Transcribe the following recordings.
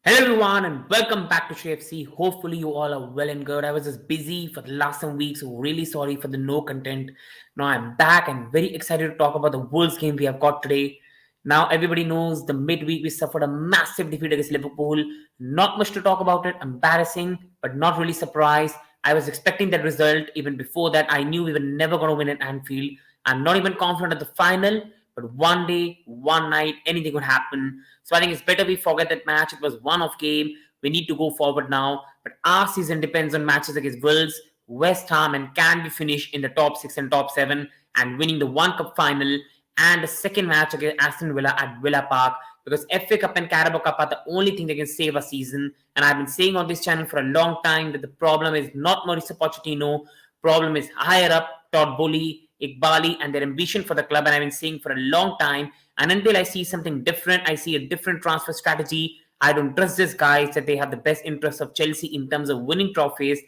Hello everyone and welcome back to CFC. Hopefully you all are well and good. I was just busy for the last some weeks, so really sorry for the no content. Now I'm back and very excited to talk about the Wolves game we have got today. Now everybody knows the midweek we suffered a massive defeat against Liverpool. Not much to talk about it, embarrassing, but not really surprised. I was expecting that result even before that. I knew we were never going to win at Anfield. I'm not even confident at the final, but one day, one night, anything could happen. So I think it's better we forget that match. It was one-off game. We need to go forward now. But our season depends on matches against Wolves, West Ham, and can we finish in the top six and top seven and winning the One Cup final and the second match against Aston Villa at Villa Park. Because FA Cup and Carabao Cup are the only thing that can save a season. And I've been saying on this channel for a long time that the problem is not Mauricio Pochettino. Problem is higher up, Todd Bowley, Iqbali, and their ambition for the club. And I've been saying for a long time. And until I see something different, I see a different transfer strategy. I don't trust these guys that they have the best interests of Chelsea in terms of winning trophies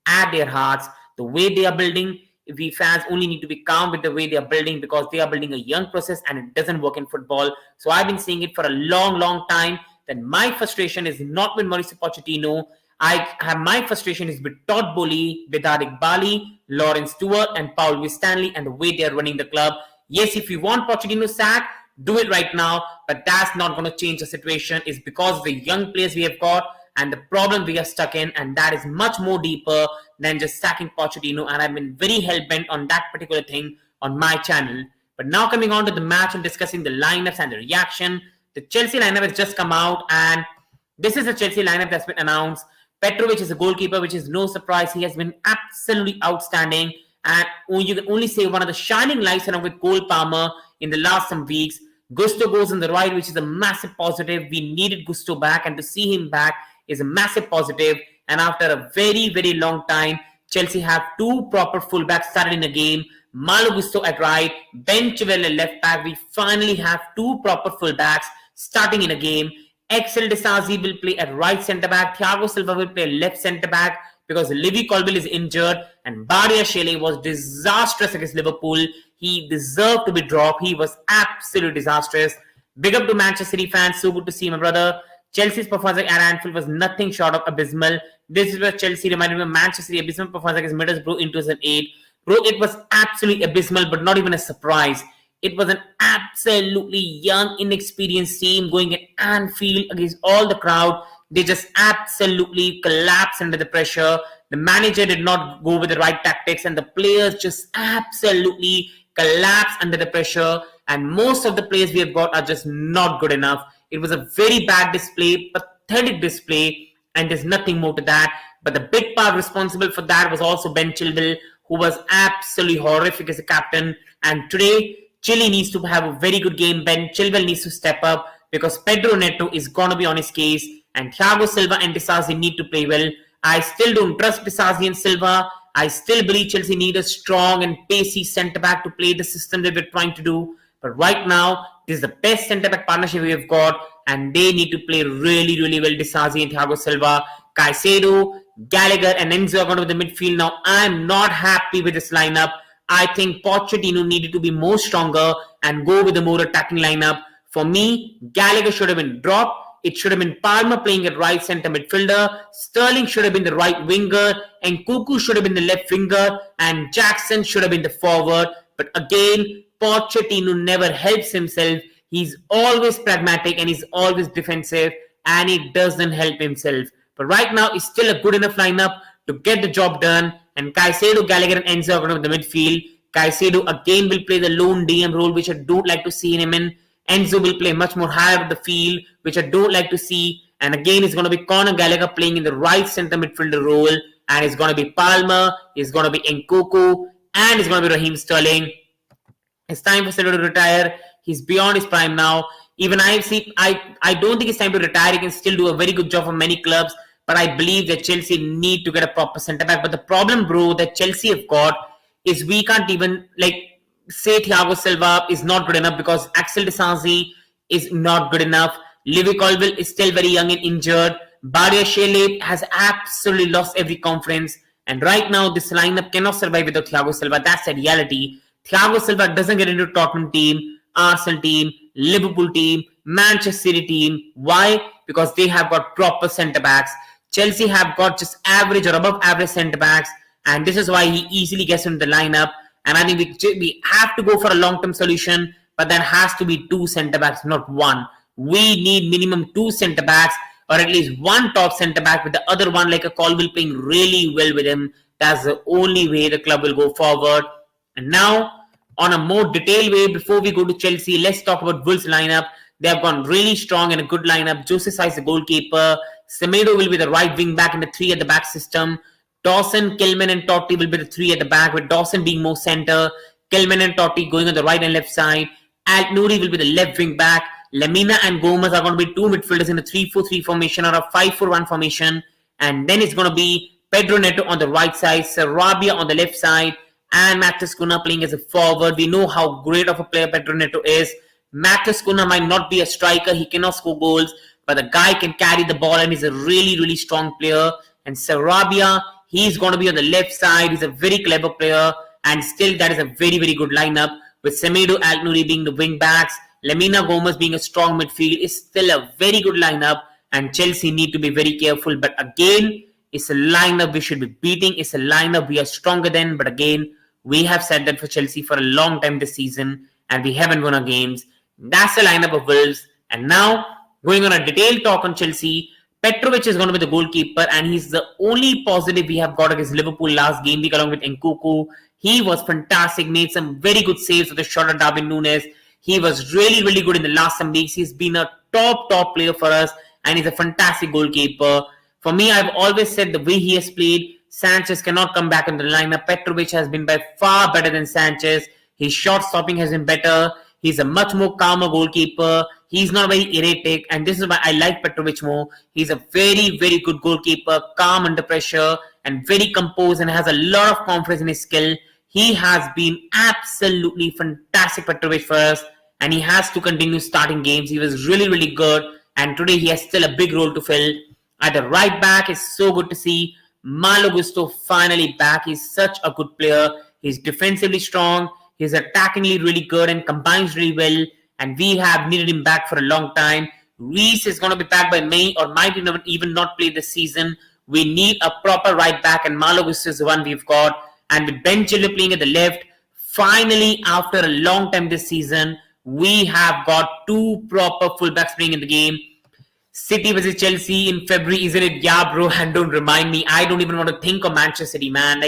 at their hearts. The way they are building, we fans only need to be calm with the way they are building because they are building a young process and it doesn't work in football. So I've been saying it for a long, long time that my frustration is not with Mauricio Pochettino. My frustration is with Todd Bowley, Vedad Iqbali, Lawrence Stewart, and Paul Stanley and the way they are running the club. Yes, if you want Pochettino sacked, do it right now, but that's not going to change the situation. It's because of the young players we have got and the problem we are stuck in, and that is much more deeper than just sacking Pochettino. And I've been very hell-bent on that particular thing on my channel. But now coming on to the match and discussing the lineups and the reaction, the Chelsea lineup has just come out, and this is the Chelsea lineup that's been announced. Petrovic is a goalkeeper, which is no surprise. He has been absolutely outstanding, and you can only say one of the shining lights along with Cole Palmer in the last some weeks. Gusto goes on the right, which is a massive positive. We needed Gusto back, and to see him back is a massive positive. And after a very, very long time, Chelsea have two proper fullbacks started in the game. Malo Gusto at right, Ben Chilwell at left back. We finally have two proper fullbacks starting in a game. Axel Disasi will play at right centre back. Thiago Silva will play left centre back because Livy Colville is injured, and Badia Shele was disastrous against Liverpool. He deserved to be dropped. He was absolutely disastrous. Big up to Manchester City fans. So good to see my brother. Chelsea's performance at Anfield was nothing short of abysmal. This is where Chelsea reminded me of Manchester City abysmal performance against Middlesbrough in 2008. Bro, it was absolutely abysmal, but not even a surprise. It was an absolutely young, inexperienced team going at Anfield against all the crowd. They just absolutely collapsed under the pressure. The manager did not go with the right tactics, and the players just absolutely collapsed under the pressure. And most of the players we have got are just not good enough. It was a very bad display, pathetic display, and there's nothing more to that. But the big part responsible for that was also Ben Chilwell, who was absolutely horrific as a captain. And today, Chile needs to have a very good game. Ben Chilwell needs to step up because Pedro Neto is going to be on his case, and Thiago Silva and Disasi need to play well. I still don't trust Disasi and Silva. I still believe Chelsea need a strong and pacey centre-back to play the system that we're trying to do. But right now, this is the best centre-back partnership we have got, and they need to play really, really well. Disasi and Thiago Silva, Caicedo, Gallagher, and Enzo are going to be the midfield. Now, I'm not happy with this lineup. I think Pochettino needed to be more stronger and go with a more attacking lineup. For me, Gallagher should have been dropped. It should have been Palmer playing at right centre midfielder. Sterling should have been the right winger. And Nkunku should have been the left winger. And Jackson should have been the forward. But again, Pochettino never helps himself. He's always pragmatic and he's always defensive. And he doesn't help himself. But right now, it's still a good enough lineup to get the job done. And Caicedo, Gallagher, and Enzo are going to be the midfield. Caicedo again will play the lone DM role, which I don't like to see him in. Enzo will play much more higher up the field, which I don't like to see. And again, it's going to be Conor Gallagher playing in the right centre midfielder role. And it's going to be Palmer, it's going to be Nkunku, and it's going to be Raheem Sterling. It's time for Sterling to retire. He's beyond his prime now. Even I don't think it's time to retire. He can still do a very good job for many clubs. But I believe that Chelsea need to get a proper centre-back. But the problem, bro, that Chelsea have got is we can't even, say Thiago Silva is not good enough because Axel Disasi is not good enough. Livy Colville is still very young and injured. Badia Shele has absolutely lost every confidence. And right now, this lineup cannot survive without Thiago Silva. That's the reality. Thiago Silva doesn't get into Tottenham team, Arsenal team, Liverpool team, Manchester City team. Why? because they have got proper centre backs. Chelsea have got just average or above average centre backs, and this is why he easily gets into the lineup. And I think we have to go for a long-term solution, but there has to be two centre backs, not one. We need minimum two centre backs, or at least one top centre back with the other one like a Colville playing really well with him. That's the only way the club will go forward. And now, on a more detailed way, before we go to Chelsea, let's talk about Wolves' lineup. They have gone really strong in a good lineup. Jose Sa is the goalkeeper. Semedo will be the right wing back in the three at the back system. Dawson, Kilman and Totti will be the three at the back, with Dawson being more centre, Kilman and Totti going on the right and left side. Al-Nouri will be the left wing back. Lemina and Gomez are going to be two midfielders in a 3-4-3 formation or a 5-4-1 formation. And then it's going to be Pedro Neto on the right side, Sarabia on the left side, and Matheus Cunha playing as a forward. We know how great of a player Pedro Neto is. Matheus Cunha might not be a striker, he cannot score goals, but the guy can carry the ball and he's a really, really strong player. And Sarabia, he's going to be on the left side. He's a very clever player, and still that is a very, very good lineup, with Semedo, Al-Nouri being the wing backs, Lemina, Gomez being a strong midfield. Is still a very good lineup, and Chelsea need to be very careful. But again, it's a lineup we should be beating. It's a lineup we are stronger than. But again, we have said that for Chelsea for a long time this season, and we haven't won our games. That's the lineup of Wolves. And now, going on a detailed talk on Chelsea, Petrovic is going to be the goalkeeper, and he's the only positive we have got against Liverpool last game week along with Nkunku. He was fantastic, made some very good saves with the shot at Darwin Núñez. He was really, really good in the last some weeks. He's been a top player for us, and he's a fantastic goalkeeper. For me, I've always said the way he has played, Sanchez cannot come back in the lineup. Petrovic has been by far better than Sanchez. His shot stopping has been better. He's a much more calmer goalkeeper. He's not very erratic, and this is why I like Petrovic more. He's a very, very good goalkeeper, calm under pressure, and very composed, and has a lot of confidence in his skill. He has been absolutely fantastic, Petrovic, for us, and he has to continue starting games. He was really, really good, and today he has still a big role to fill. At the right back, it's so good to see Malo Gusto finally back. He's such a good player. He's defensively strong. He's attackingly really good and combines really well. And we have needed him back for a long time. Reece is going to be back by May or might even not play this season. We need a proper right back, and Malo Gusto is the one we've got. And with Ben Chilwell playing at the left, finally, after a long time this season, we have got two proper fullbacks playing in the game. City versus Chelsea in February, isn't it? Yeah, bro, and don't remind me. I don't even want to think of Manchester City, man.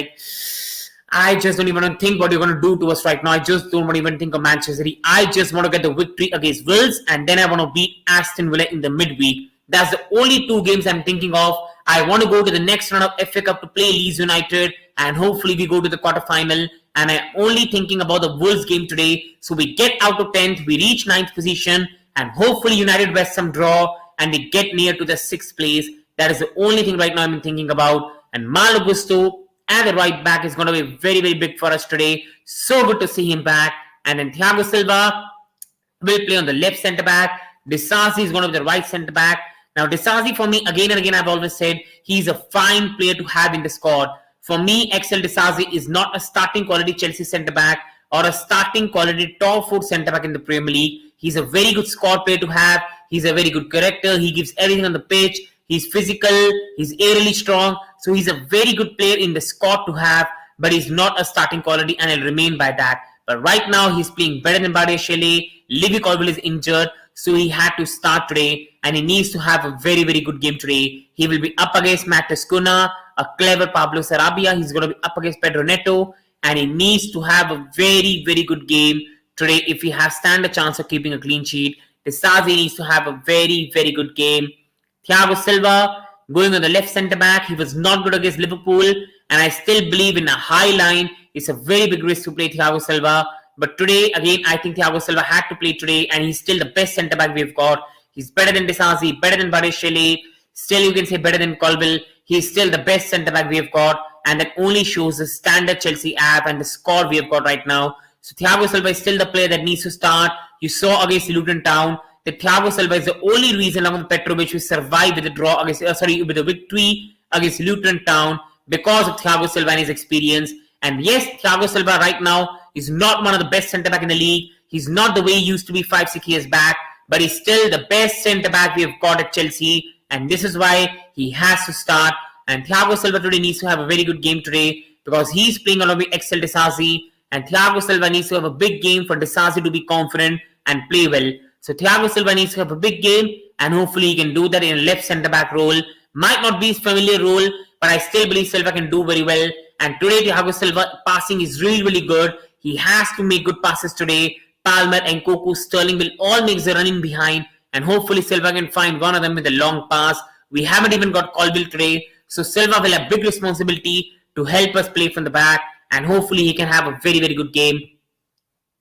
I just don't even want to think what you're going to do to us right now. I just don't want to even think of Manchester City. I just want to get the victory against Wolves, and then I want to beat Aston Villa in the midweek. That's the only two games I'm thinking of. I want to go to the next round of FA Cup to play Leeds United, and hopefully we go to the quarterfinal. And I'm only thinking about the Wolves game today. So we get out of 10th, we reach 9th position, and hopefully United West some draw, and we get near to the 6th place. That is the only thing right now I'm thinking about. And Malo Gusto and the right back is going to be very, very big for us today. So good to see him back. And then Thiago Silva will play on the left centre back. Disasi is going to be the right centre back. Now, Disasi, for me, again and again, I've always said he's a fine player to have in the squad. For me, Axel Disasi is not a starting quality Chelsea centre back or a starting quality top 4 centre back in the Premier League. He's a very good squad player to have. He's a very good character. He gives everything on the pitch. He's physical. He's aerially strong. So he's a very good player in the squad to have, but he's not a starting quality, and he'll remain by that. But right now, he's playing better than Badiashile. Livy Colville is injured, so he had to start today, and he needs to have a very, very good game today. He will be up against Matheus Cunha, a clever Pablo Sarabia. He's going to be up against Pedro Neto, and he needs to have a very, very good game today if he has stand a chance of keeping a clean sheet. Disasi needs to have a very, very good game. Thiago Silva going on the left centre back. He was not good against Liverpool, and I still believe in a high line. It's a very big risk to play Thiago Silva. But today, again, I think Thiago Silva had to play today, and he's still the best centre back we've got. He's better than Disasi, better than Badiashile. Still, you can say better than Colville. He's still the best centre back we have got, and that only shows the standard Chelsea app and the score we have got right now. So Thiago Silva is still the player that needs to start. You saw against Luton Town that Thiago Silva is the only reason along with Petrovic we survived with the draw against, with the victory against Luton Town because of Thiago Silva and his experience. And yes, Thiago Silva right now is not one of the best centre back in the league. He's not the way he used to be 5-6 years back. but he's still the best centre-back we have got at Chelsea, and this is why he has to start. And Thiago Silva today needs to have a very good game today because he's playing along with Excel Disasi, and Thiago Silva needs to have a big game for Disasi to be confident and play well. So Thiago Silva needs to have a big game, and hopefully he can do that in a left centre-back role. Might not be his familiar role, but I still believe Silva can do very well. And today Thiago Silva passing is really, really good. He has to make good passes today. Palmer, Nkunku, Sterling will all make the running behind, and hopefully Silva can find one of them with a long pass. We haven't even got Colville today, so Silva will have big responsibility to help us play from the back, and hopefully he can have a very, very good game.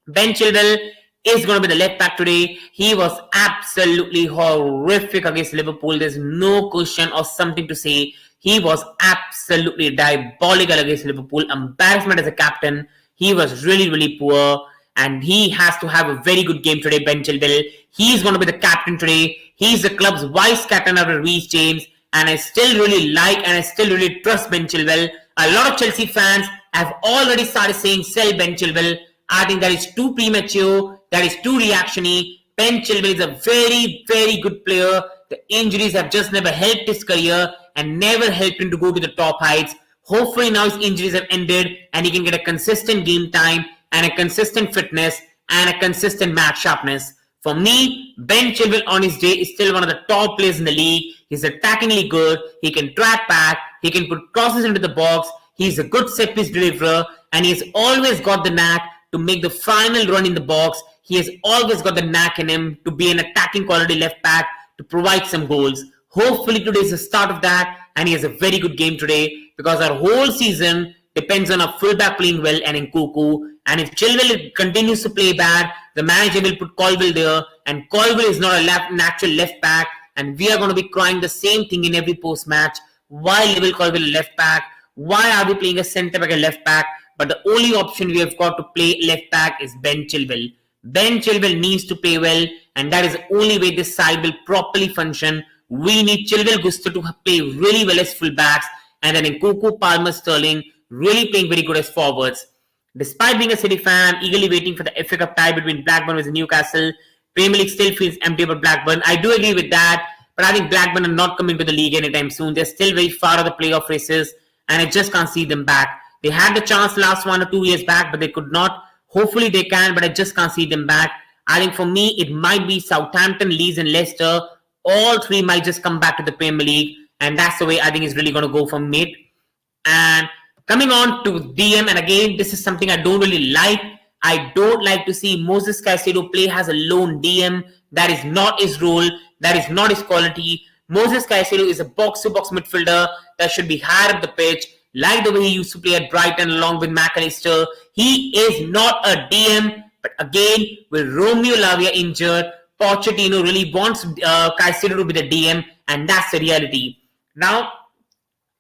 Ben Chilwell is going to be the left back today. He was absolutely horrific against Liverpool. There's no question or something to say. He was absolutely diabolical against Liverpool. Embarrassment as a captain. He was really, really poor, and he has to have a very good game today, Ben Chilwell. He's going to be the captain today. He's the club's vice captain after Reece James, and I still really like and I still really trust Ben Chilwell. A lot of Chelsea fans have already started saying sell Ben Chilwell. I think that is too premature. That is too reactionary. Ben Chilwell is a very, very good player. The injuries have just never helped his career and never helped him to go to the top heights. Hopefully now his injuries have ended and he can get a consistent game time and a consistent fitness and a consistent match sharpness. For me, Ben Chilwell on his day is still one of the top players in the league. He's attackingly good. He can track back. He can put crosses into the box. He's a good set-piece deliverer, and he has always got the knack to make the final run in the box. He has always got the knack in him to be an attacking quality left back to provide some goals. Hopefully today is the start of that, and he has a very good game today because our whole season depends on our fullback playing well and Nkunku. And if Chilwell continues to play bad, the manager will put Colville there, and Colville is not a natural left back, and we are going to be crying the same thing in every post match. Why level Colville left back? Why are we playing a centre back and left back? But the only option we have got to play left back is Ben Chilwell. Ben Chilwell needs to play well, and that is the only way this side will properly function. We need Chilwell Gusto to play really well as fullbacks, and then Nkunku, Palmer, Sterling really playing very good as forwards. Despite being a City fan, I'm eagerly waiting for the FA Cup tie between Blackburn versus Newcastle. Premier League still feels empty about Blackburn. I do agree with that, but I think Blackburn are not coming to the league anytime soon. They're still very far of the playoff races, and I just can't see them back. They had the chance last 1 or 2 years back, but they could not. Hopefully they can, but I just can't see them back. I think for me, it might be Southampton, Leeds, and Leicester. All three might just come back to the Premier League, and that's the way I think it's really going to go for mid. And coming on to DM, and again, this is something I don't really like. I don't like to see Moses Caicedo play as a lone DM. That is not his role. That is not his quality. Moses Caicedo is a box-to-box midfielder that should be higher up the pitch, like the way he used to play at Brighton along with McAllister. He is not a DM, but again, with Romeo Lavia injured, Pochettino really wants Caicedo to be the DM, and that's the reality. Now,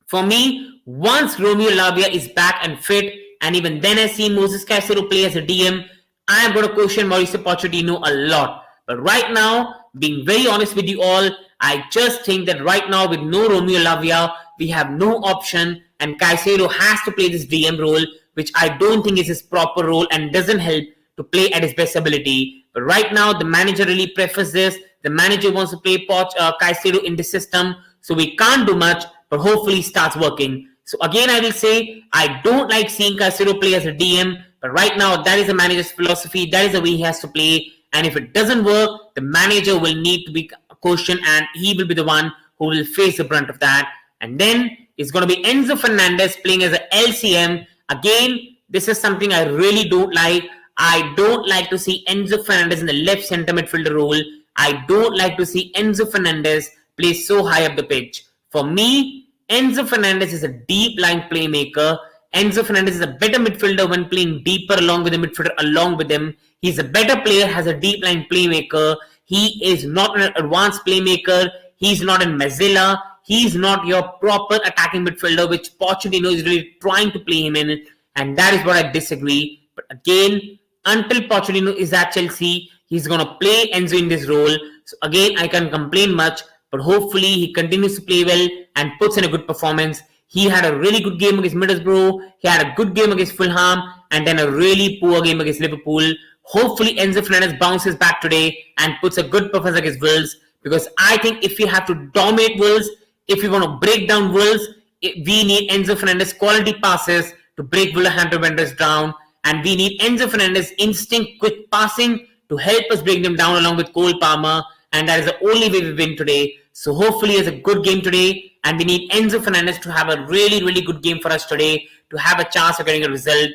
for me, once Romeo Lavia is back and fit, and even then I see Moses Caicedo play as a DM, I am going to question Mauricio Pochettino a lot. But right now, being very honest with you all, I just think that right now with no Romeo Lavia, we have no option, and Caicedo has to play this DM role, which I don't think is his proper role and doesn't help to play at his best ability. But right now, the manager really prefers this. The manager wants to play Caicedo in the system, so we can't do much, but hopefully it starts working. So again, I will say, I don't like seeing Caicedo play as a DM, but right now, that is the manager's philosophy. That is the way he has to play. And if it doesn't work, the manager will need to be questioned, and he will be the one who will face the brunt of that. And then it's going to be Enzo Fernandez playing as a LCM. Again, this is something I really don't like. I don't like to see Enzo Fernandez in the left centre midfielder role. I don't like to see Enzo Fernandez play so high up the pitch. For me, Enzo Fernandez is a deep line playmaker. Enzo Fernandez is a better midfielder when playing deeper along with the midfielder along with him. He's a better player, has a deep line playmaker. He is not an advanced playmaker. He's not in Mazzella. He's not your proper attacking midfielder, which Pochettino is really trying to play him in. And that is what I disagree. But again, until Pochettino is at Chelsea, he's going to play Enzo in this role. So again, I can't complain much. But hopefully, he continues to play well and puts in a good performance. He had a really good game against Middlesbrough. He had a good game against Fulham. And then a really poor game against Liverpool. Hopefully Enzo Fernandez bounces back today and puts a good performance against Wolves, because I think if we have to dominate Wolves, if we want to break down Wolves, we need Enzo Fernandez quality passes to break Wolverhampton Wanderers down, and we need Enzo Fernandez instinct quick passing to help us break them down along with Cole Palmer, and that is the only way we win today. So hopefully it's a good game today, and we need Enzo Fernandez to have a really good game for us today to have a chance of getting a result.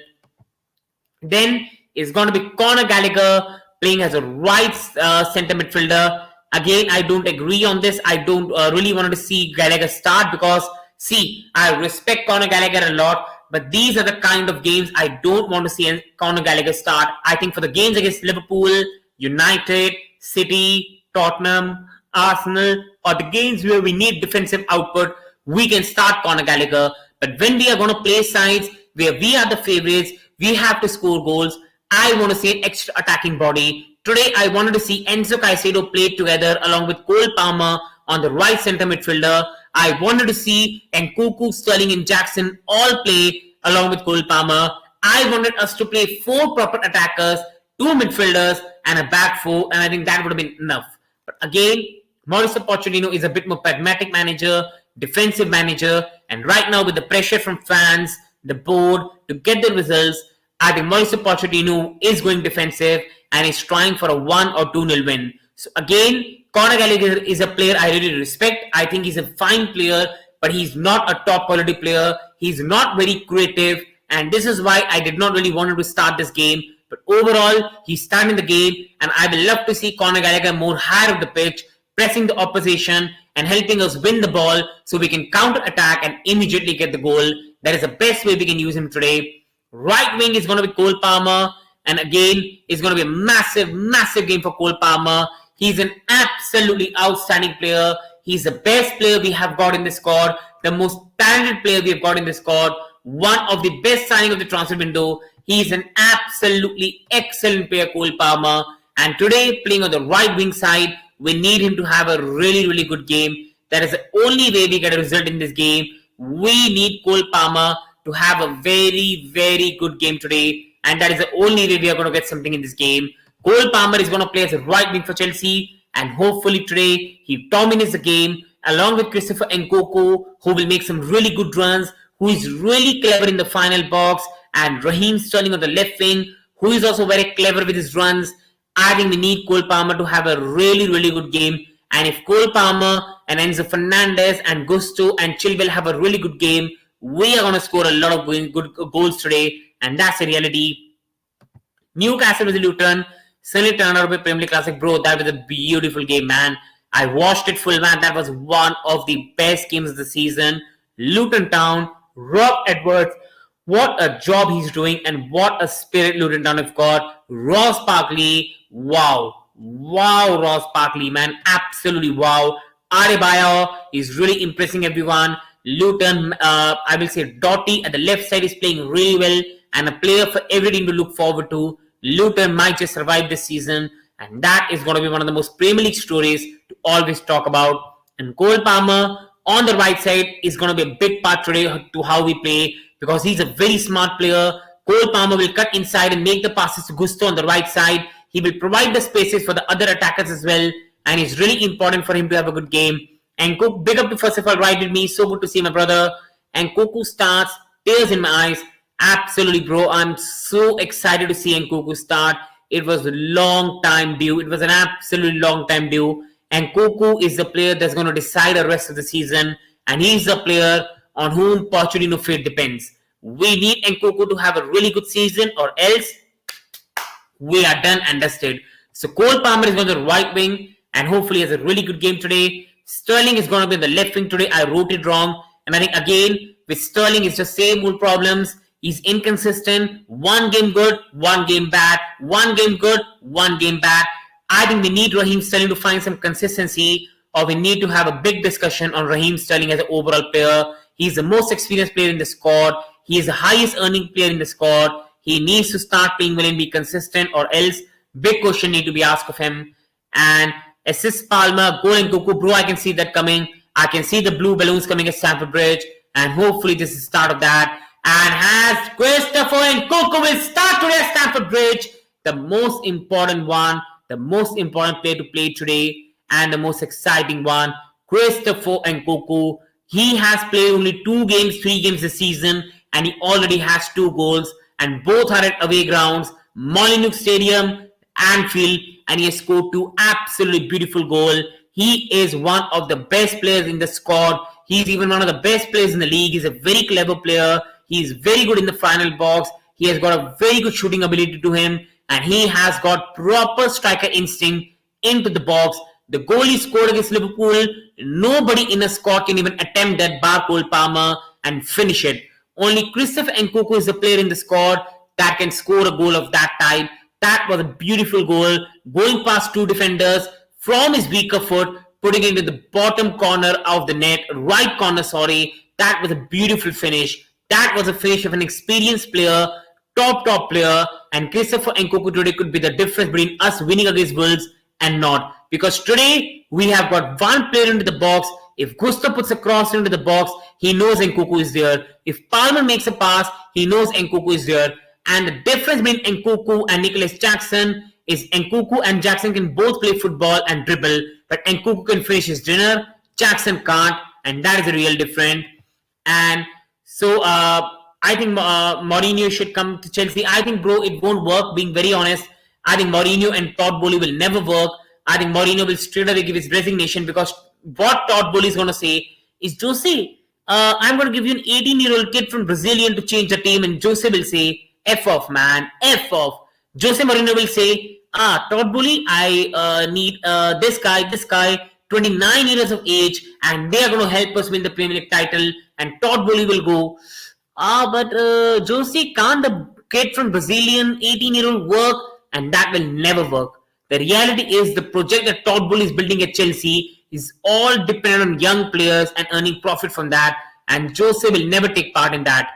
Then is going to be Conor Gallagher playing as a right centre midfielder. Again, I don't agree on this. I don't really want to see Gallagher start, because, see, I respect Conor Gallagher a lot, but these are the kind of games I don't want to see Conor Gallagher start. I think for the games against Liverpool, United, City, Tottenham, Arsenal, or the games where we need defensive output, we can start Conor Gallagher. But when we are going to play sides where we are the favourites, we have to score goals, I want to see an extra attacking body. Today, I wanted to see Enzo Caicedo play together along with Cole Palmer on the right centre midfielder. I wanted to see Nkunku, Sterling and Jackson all play along with Cole Palmer. I wanted us to play 4 proper attackers, 2 midfielders and a back 4, and I think that would have been enough. But again, Mauricio Pochettino is a bit more pragmatic manager, defensive manager, and right now with the pressure from fans, the board to get the results, I think Mauricio Pochettino is going defensive and is trying for a 1 or 2-0 win. So again, Conor Gallagher is a player I really respect. I think he's a fine player, but he's not a top quality player. He's not very creative, and this is why I did not really want to start this game. But overall, he's starting the game, and I will love to see Conor Gallagher more higher up the pitch, pressing the opposition and helping us win the ball so we can counter attack and immediately get the goal. That is the best way we can use him today. Right wing is going to be Cole Palmer, and again, it's going to be a massive game for Cole Palmer. He's an absolutely outstanding player. He's the best player we have got in the squad, the most talented player we have got in the squad, one of the best signing of the transfer window. He's an absolutely excellent player, Cole Palmer. And today, playing on the right wing side, we need him to have a really good game. That is the only way we get a result in this game. We need Cole Palmer to have a very good game today, and that is the only way we are going to get something in this game. Cole Palmer is going to play as a right wing for Chelsea, and hopefully today he dominates the game along with Christopher Nkunku, who will make some really good runs, who is really clever in the final box, and Raheem Sterling on the left wing, who is also very clever with his runs. I think we need Cole Palmer to have a really good game, and if Cole Palmer and Enzo Fernandez and Gusto and Chilwell have a really good game, we are going to score a lot of good goals today, and that's the reality. Newcastle with Luton, Sunday Turner Premier League Classic, bro. That was a beautiful game, man. I watched it full, man. That was one of the best games of the season. Luton Town, Rob Edwards, what a job he's doing, and what a spirit Luton Town have got. Ross Barkley, wow, Ross Barkley, man, absolutely wow. Adebayo is really impressing everyone. Luton, I will say Doughty at the left side is playing really well, and a player for every team to look forward to. Luton might just survive this season, and that is going to be one of the most Premier League stories to always talk about. And Cole Palmer on the right side is going to be a big part today to how we play, because he's a very smart player. Cole Palmer will cut inside and make the passes to Gusto on the right side. He will provide the spaces for the other attackers as well, and it's really important for him to have a good game. And big up to first of all right with me. So good to see my brother. And Nkunku Starts, tears in my eyes. Absolutely, bro. I'm so excited to see Nkunku start. It was a long time due. It was an absolutely long time due. And Nkunku is the player that's going to decide the rest of the season. And he's the player on whom Pochettino fate depends. We need Nkunku to have a really good season, or else we are done and dusted. So Cole Palmer is going to the right wing, and hopefully has a really good game today. Sterling is going to be in the left wing today. I wrote it wrong. And I think again, with Sterling, it's just same old problems. He's inconsistent. One game good, one game bad. One game good, one game bad. I think we need Raheem Sterling to find some consistency, or we need to have a big discussion on Raheem Sterling as an overall player. He's the most experienced player in the squad. He is the highest earning player in the squad. He needs to start playing well and be consistent, or else big question need to be asked of him. And assist Palmer, goal Nkunku, bro, I can see that coming. I can see the blue balloons coming at Stamford Bridge, and hopefully this is the start of that. And has Christopher Nkunku will start today at Stamford Bridge. the most important one, the most important player to play today, and the most exciting one, Christopher Nkunku. He has played only 2 games, 3 games this season, and he already has 2 goals, and both are at away grounds, Molineux Stadium, Anfield, and he has scored 2 absolutely beautiful goals. He is one of the best players in the squad. He's even one of the best players in the league. He's a very clever player. He's very good in the final box. He has got a very good shooting ability to him, and he has got proper striker instinct into the box. The goal he scored against Liverpool, nobody in the squad can even attempt that, bar Cole Palmer, and finish it. Only Christopher Nkunku is the player in the squad that can score a goal of that type. That was a beautiful goal, going past 2 defenders from his weaker foot, putting it into the bottom corner of the net, right corner, sorry. That was a beautiful finish. That was a finish of an experienced player, top player, and Christopher Nkunku today could be the difference between us winning against Wolves and not. Because today, we have got one player into the box. If Gusto puts a cross into the box, he knows Nkunku is there. If Palmer makes a pass, he knows Nkunku is there. And the difference between Nkunku and Nicolas Jackson is Nkunku and Jackson can both play football and dribble, but Nkunku can finish his dinner, Jackson can't, and that is the real difference. And so I think Mourinho should come to Chelsea. I think, bro, it won't work, being very honest. I think Mourinho and Todd Boehly will never work. I think Mourinho will straight away give his resignation, because what Todd Boehly is going to say is, Jose, I'm going to give you an 18-year-old kid from Brazilian to change the team, and Jose will say, F off, man, F off. Jose Mourinho will say, Todd Boehly, I need this guy, 29 years of age, and they are going to help us win the Premier League title. And Todd Boehly will go, but Jose, can't the kid from Brazilian 18-year-old work? And that will never work. The reality is the project that Todd Boehly is building at Chelsea is all dependent on young players and earning profit from that. And Jose will never take part in that.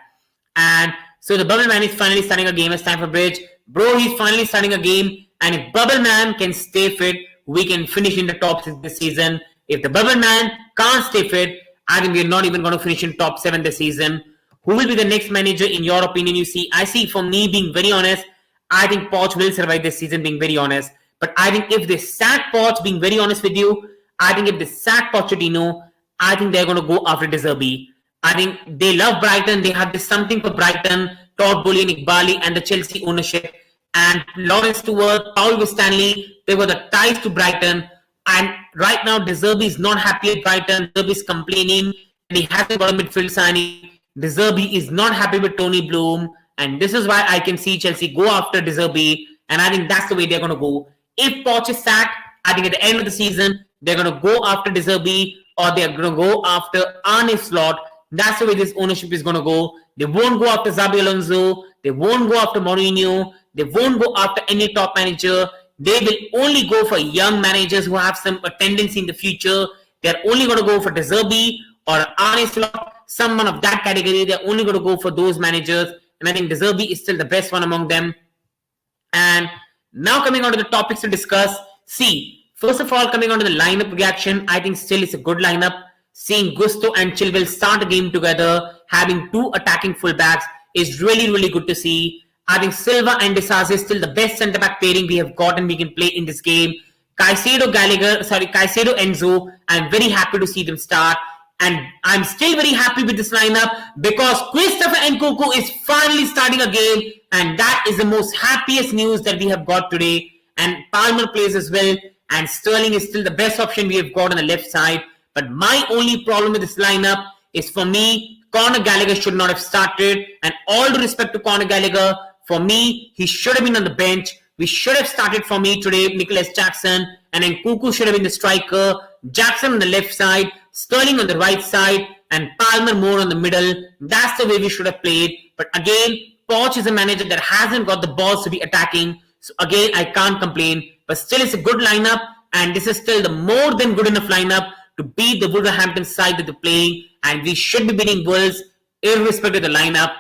And so the Bubble Man is finally starting a game at Stamford Bridge. Bro, he's finally starting a game. And if Bubble Man can stay fit, we can finish in the top 6 this season. If the Bubble Man can't stay fit, I think we're not even going to finish in top 7 this season. Who will be the next manager in your opinion? You see, I see, for me, being very honest, I think Poch will survive this season, being very honest. But I think if they sack Poch, being very honest with you, I think if they sack Pochettino, I think they're going to go after De Zerbi. I think they love Brighton. They have this something for Brighton, Todd Boehly and Iqbali and the Chelsea ownership. And Lawrence Stewart, Paul Stanley, they were the ties to Brighton. And right now, De Zerbi is not happy at Brighton. De Zerbi is complaining and he hasn't got a midfield signing. De Zerbi is not happy with Tony Bloom. And this is why I can see Chelsea go after De Zerbi. And I think that's the way they're going to go. If Poch is sacked, I think at the end of the season, they're going to go after De Zerbi or they're going to go after Arne Slot. That's the way this ownership is going to go. They won't go after Xabi Alonso. They won't go after Mourinho. They won't go after any top manager. They will only go for young managers who have some tendency in the future. They're only going to go for De Zerbi or Arne Slot, someone of that category. They're only going to go for those managers. And I think De Zerbi is still the best one among them. And now coming on to the topics to discuss. See, first of all, coming on to the lineup reaction, I think still it's a good lineup. Seeing Gusto and Chilwell start a game together, having 2 attacking fullbacks is really, really good to see. I think Silva and Disasi is still the best centre-back pairing we have got and we can play in this game. Caicedo Enzo, I'm very happy to see them start. And I'm still very happy with this lineup because Christopher Nkunku is finally starting a game, and that is the most happiest news that we have got today. And Palmer plays as well, and Sterling is still the best option we have got on the left side. But my only problem with this lineup is, for me, Conor Gallagher should not have started. And all due respect to Conor Gallagher, for me, he should have been on the bench. We should have started, for me today, Nicolas Jackson, and Nkunku should have been the striker. Jackson on the left side, Sterling on the right side, and Palmer more on the middle. That's the way we should have played. But again, Poch is a manager that hasn't got the balls to be attacking. So again, I can't complain. But still, it's a good lineup, and this is still the more than good enough lineup to beat the Wolverhampton side that they're playing. And we should be beating Wolves irrespective of the lineup.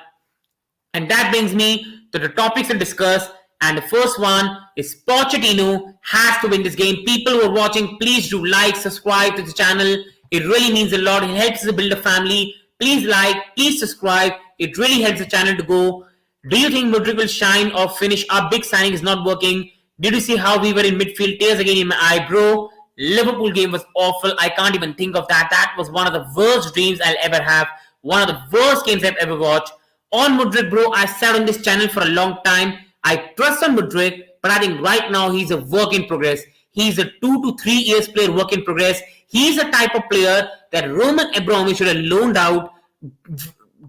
And that brings me to the topics to discuss. And the first one is Pochettino has to win this game. People who are watching, please do like, subscribe to the channel. It really means a lot. It helps us build a family. Please like, please subscribe. It really helps the channel to go. Do you think Mudryk will shine or finish? Our big signing is not working. Did you see how we were in midfield? Tears again in my eye, bro. Liverpool game was awful. I can't even think of that. That was one of the worst dreams I'll ever have. One of the worst games I've ever watched. On Mudryk, bro, I sat on this channel for a long time. I trust on Mudryk, but I think right now he's a work in progress. He's a 2 to 3 years player work in progress. He's a type of player that Roman Abramovich should have loaned out,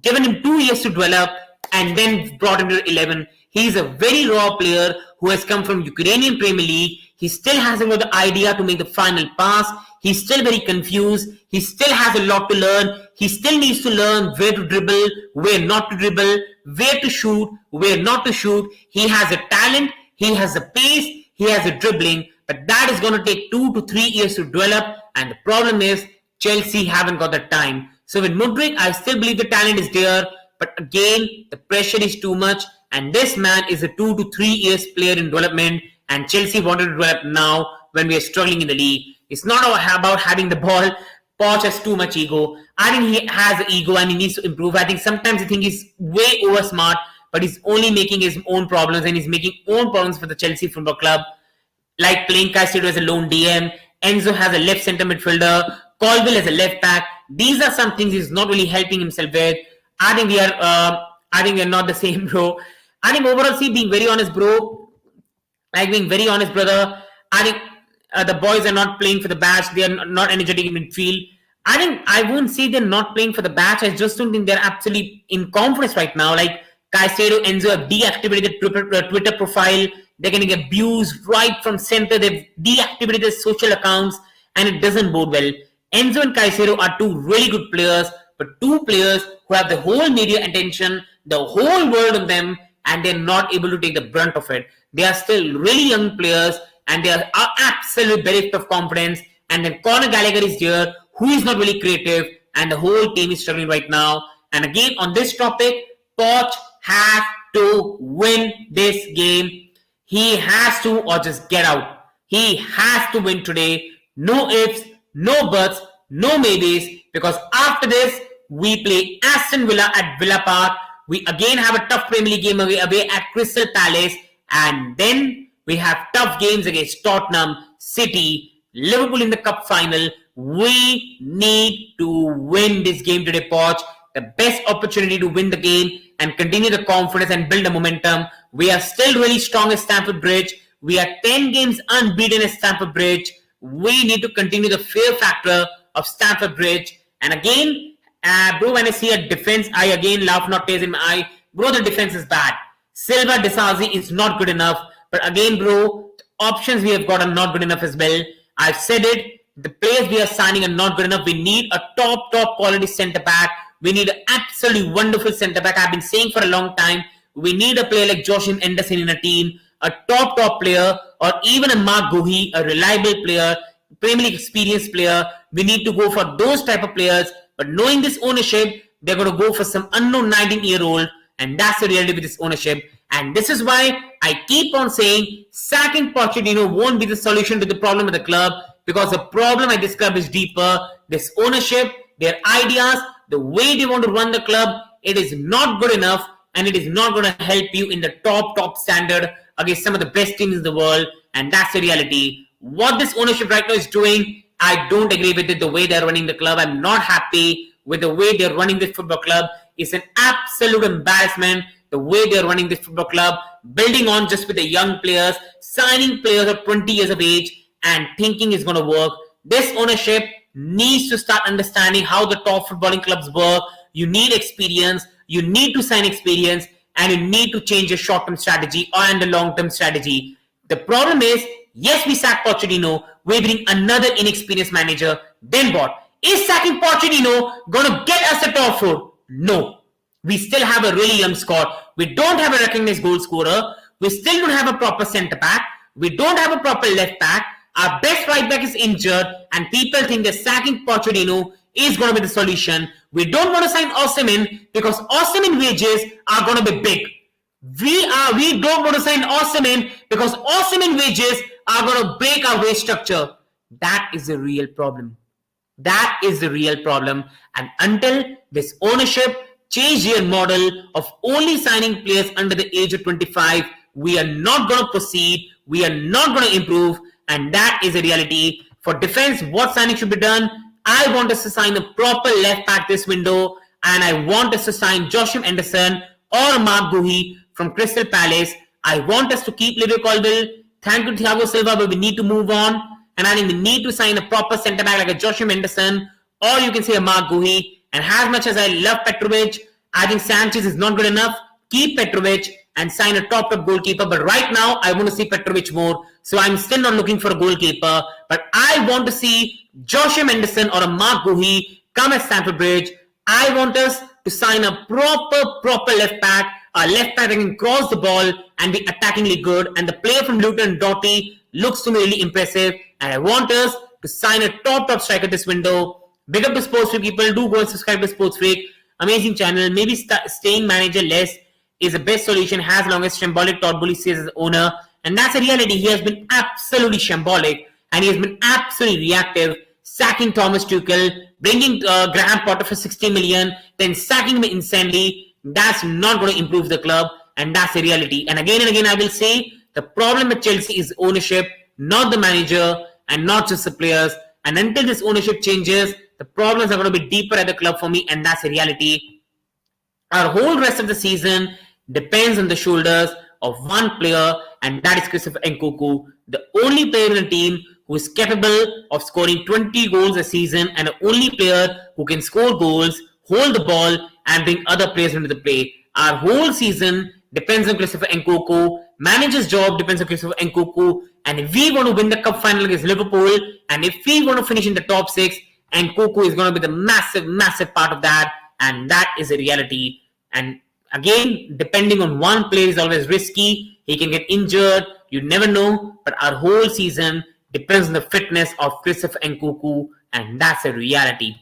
given him 2 years to develop, and then brought him to 11. He's a very raw player who has come from Ukrainian Premier League. He still hasn't got the idea to make the final pass. He's still very confused. He still has a lot to learn. He still needs to learn where to dribble, where not to dribble, where to shoot, where not to shoot. He has a talent. He has a pace. He has a dribbling. But that is going to take 2 to 3 years to develop. And the problem is Chelsea haven't got the time. So with Mudryk, I still believe the talent is there. But again, the pressure is too much. And this man is a 2 to 3 years player in development. And Chelsea wanted to develop now when we are struggling in the league. It's not about having the ball. Poch has too much ego. I think he has ego and he needs to improve. I think sometimes I think he's way over smart, but he's only making his own problems and he's making own problems for the Chelsea Football Club. Like playing Caicedo as a lone DM, Enzo has a left centre midfielder, Colville as a left back. These are some things he's not really helping himself with. I think we are not the same, bro. I think overall, being very honest, bro. Like being very honest, brother. I think the boys are not playing for the batch. They are not energetic in midfield. I think I won't say they're not playing for the batch. I just don't think they're absolutely in confidence right now. Like Caicedo, Enzo have deactivated the Twitter profile. They're getting abused right from center. They've deactivated their social accounts and it doesn't bode well. Enzo and Caicedo are two really good players, but two players who have the whole media attention, the whole world on them, and they're not able to take the brunt of it. They are still really young players and they are absolutely bereft of confidence. And then Conor Gallagher is here, who is not really creative, and the whole team is struggling right now. And again, on this topic, Poch has to win this game. He has to, or just get out. He has to win today. No ifs, no buts, no maybes, because after this, we play Aston Villa at Villa Park. We again have a tough Premier League game away at Crystal Palace, and then we have tough games against Tottenham, City, Liverpool in the cup final. We need to win this game today, Poch. The best opportunity to win the game and continue the confidence and build the momentum. We are still really strong at Stamford Bridge. We are 10 games unbeaten at Stamford Bridge. We need to continue the fear factor of Stamford Bridge. And again, bro, when I see a defense, I again laugh, not tears in my eye. Bro, the defense is bad. Silva, Disasi is not good enough. But again, bro, the options we have got are not good enough as well. I've said it. The players we are signing are not good enough. We need a top quality centre back. We need an absolutely wonderful centre back. I've been saying for a long time, we need a player like Joachim Anderson in a team, a top player, or even a Mark Guhi, a reliable player, Premier League experienced player. We need to go for those type of players. But knowing this ownership, they're going to go for some unknown 19-year-old, and that's the reality with this ownership. And this is why I keep on saying sacking Pochettino won't be the solution to the problem of the club, because the problem at this club is deeper. This ownership, their ideas, the way they want to run the club, it is not good enough, and it is not going to help you in the top standard against some of the best teams in the world. And that's the reality. What this ownership right now is doing, I don't agree with it. The way they're running the club, I'm not happy with the way they're running this football club. It's an absolute embarrassment. The way they're running this football club, building on just with the young players, signing players of 20 years of age, and thinking is going to work. This ownership needs to start understanding how the top footballing clubs work. You need experience. You need to sign experience, and you need to change your short-term strategy and the long-term strategy. The problem is, yes, we sack Pochettino. We bring another inexperienced manager. Then what? Is sacking Pochettino going to get us the top four? No. We still have a really young squad. We don't have a recognized goal scorer. We still don't have a proper centre back. We don't have a proper left back. Our best right back is injured, and people think that sacking Pochettino is going to be the solution. We don't want to sign Osimhen because Osimhen wages are going to be big. We don't want to sign Osimhen because Osimhen wages are going to break our wage structure. That is the real problem. That is the real problem. And until this ownership change their model of only signing players under the age of 25. We are not going to proceed. We are not going to improve. And that is a reality. For defense, what signing should be done? I want us to sign a proper left back this window. And I want us to sign Joshua Anderson or Mark Guhi from Crystal Palace. I want us to keep Livy Colville. Thank you, Thiago Silva, but we need to move on. And I think we need to sign a proper centre back like a Joshua Anderson, or you can say a Mark Guhi. And as much as I love Petrovic, I think Sanchez is not good enough. Keep Petrovic and sign a top goalkeeper. But right now, I want to see Petrovic more. So I'm still not looking for a goalkeeper. But I want to see Joshua Anderson or a Mark Guhi come at Stamford Bridge. I want us to sign a proper left back. A left back that can cross the ball and be attackingly good. And the player from Luton, Doughty, looks to me really impressive. And I want us to sign a top striker this window. Big up the Sports Freak people. Do go and subscribe to Sports Freak. Amazing channel. Maybe staying manager less is the best solution as long as shambolic Todd Boehly stays as owner. And that's a reality. He has been absolutely shambolic. And he has been absolutely reactive. Sacking Thomas Tuchel. Bringing Graham Potter for 60 million. Then sacking him instantly. That's not going to improve the club. And that's a reality. And again, I will say the problem with Chelsea is ownership. Not the manager. And not just the players. And until this ownership changes, the problems are going to be deeper at the club for me, and that's a reality. Our whole rest of the season depends on the shoulders of one player, and that is Christopher Nkunku, the only player in the team who is capable of scoring 20 goals a season, and the only player who can score goals, hold the ball, and bring other players into the play. Our whole season depends on Christopher Nkunku. Manager's job depends on Christopher Nkunku. And if we want to win the cup final against Liverpool, and if we want to finish in the top 6, Nkunku is going to be the massive part of that. And that is a reality. And again, depending on one player is always risky. He can get injured. You never know. But our whole season depends on the fitness of Christopher Nkunku. And that's a reality.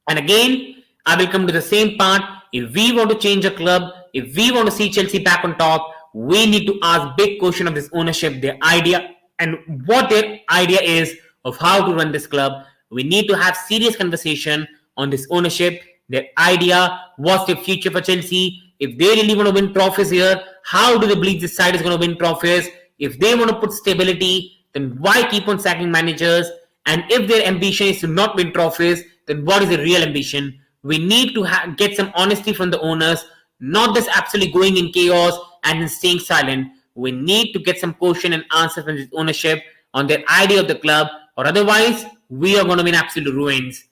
And again, I will come to the same part. If we want to change a club, if we want to see Chelsea back on top, we need to ask big question of this ownership, their idea, and what their idea is of how to run this club. We need to have serious conversation on this ownership, their idea, what's the future for Chelsea. If they really want to win trophies here, how do they believe this side is going to win trophies? If they want to put stability, then why keep on sacking managers? And if their ambition is to not win trophies, then what is the real ambition? We need to get some honesty from the owners, not just absolutely going in chaos and then staying silent. We need to get some question and answer from this ownership on their idea of the club, or otherwise we are going to be in absolute ruins.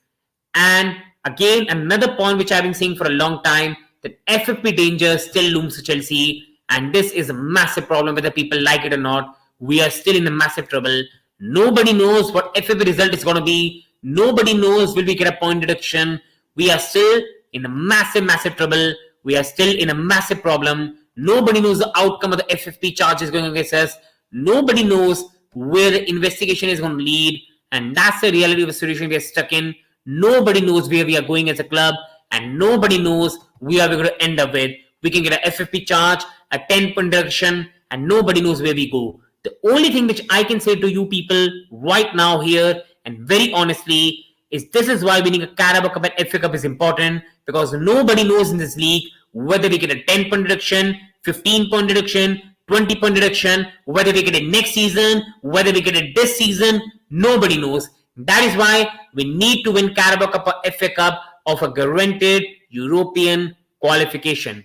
And again, another point which I've been saying for a long time, that FFP danger still looms to Chelsea, and this is a massive problem whether people like it or not. We are still in a massive trouble. Nobody knows what FFP result is going to be. Nobody knows will we get a point deduction. We are still in a massive trouble. We are still in a massive problem. Nobody knows the outcome of the FFP charges going against us. Nobody knows where the investigation is going to lead. And that's the reality of the situation we are stuck in. Nobody knows where we are going as a club. And nobody knows where we're going to end up with. We can get an FFP charge, a 10-point deduction, and nobody knows where we go. The only thing which I can say to you people right now here, and very honestly, is this is why winning a Carabao Cup and FA Cup is important, because nobody knows in this league whether we get a 10-point deduction, 15-point deduction, 20-point deduction, whether we get it next season, whether we get it this season, nobody knows. That is why we need to win Carabao Cup or FA Cup of a guaranteed European qualification.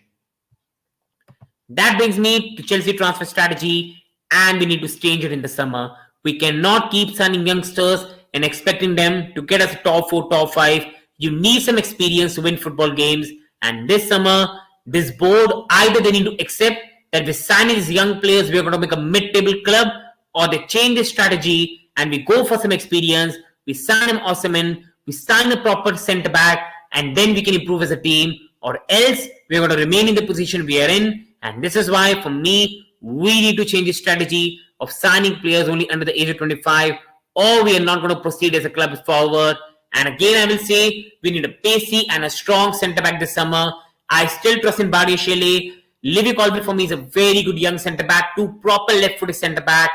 That brings me to Chelsea transfer strategy, and we need to change it in the summer. We cannot keep signing youngsters and expecting them to get us top 4, top 5. You need some experience to win football games. And this summer, this board, either they need to accept that we're signing these young players, we're going to make a mid-table club, or they change the strategy and we go for some experience. We sign an Osimhen, we sign a proper centre-back, and then we can improve as a team. Or else, we're going to remain in the position we are in. And this is why, for me, we need to change the strategy of signing players only under the age of 25, or we are not going to proceed as a club forward. And again, I will say, we need a pacey and a strong centre-back this summer. I still trust in Badiashile. Livy Colville for me is a very good young centre-back, 2 proper left-footed centre-back.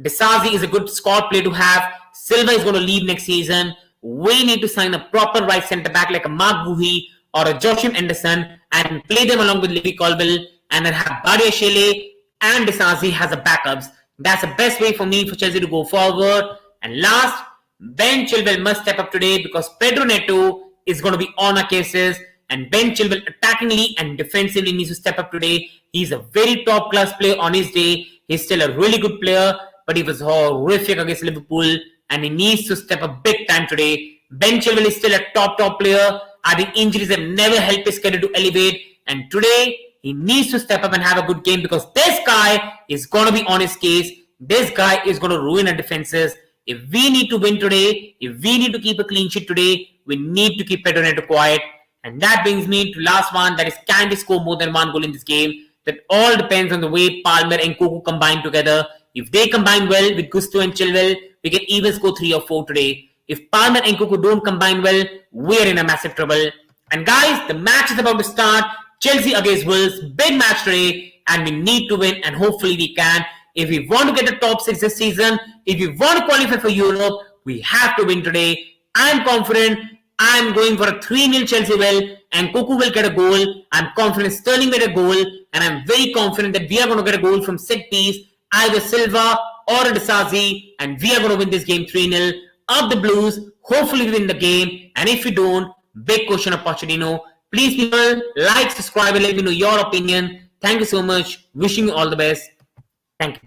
Desazi is a good squad player to have. Silva is going to leave next season. We need to sign a proper right centre-back like a Mark Guhi or a Joshua Anderson and play them along with Levy Colville and then have Badia Shele and Disasi as the backups. That's the best way for me for Chelsea to go forward. And last, Ben Chilwell must step up today because Pedro Neto is going to be on our cases, and Ben Chilwell attackingly and defensively needs to step up today. He's a very top class player on his day. He's still a really good player, but he was horrific against Liverpool and he needs to step up big time today. Ben Chilwell is still a top player. I think injuries have never helped his career to elevate, and today he needs to step up and have a good game because this guy is going to be on his case. This guy is going to ruin our defenses. If we need to win today, if we need to keep a clean sheet today, we need to keep Pedro Neto quiet. And that brings me to last one, that is, can they score more than one goal in this game? That all depends on the way Palmer and Nkunku combine together. If they combine well with Gusto and Chilwell, we can even score 3 or 4 today. If Palmer and Nkunku don't combine well, we're in a massive trouble. And guys, the match is about to start. Chelsea against Wolves, big match today, and we need to win, and hopefully we can. If we want to get the top 6 this season, if we want to qualify for Europe, we have to win today. I'm confident. I'm going for a 3-0 Chelsea will, and Nkunku will get a goal. I'm confident Sterling will get a goal, and I'm very confident that we are going to get a goal from set piece, either Silva or Disasi, and we are going to win this game 3-0. Up the Blues, hopefully we win the game, and if we don't, big question of Pochettino. Please people, like, subscribe and let me know your opinion. Thank you so much. Wishing you all the best. Thank you.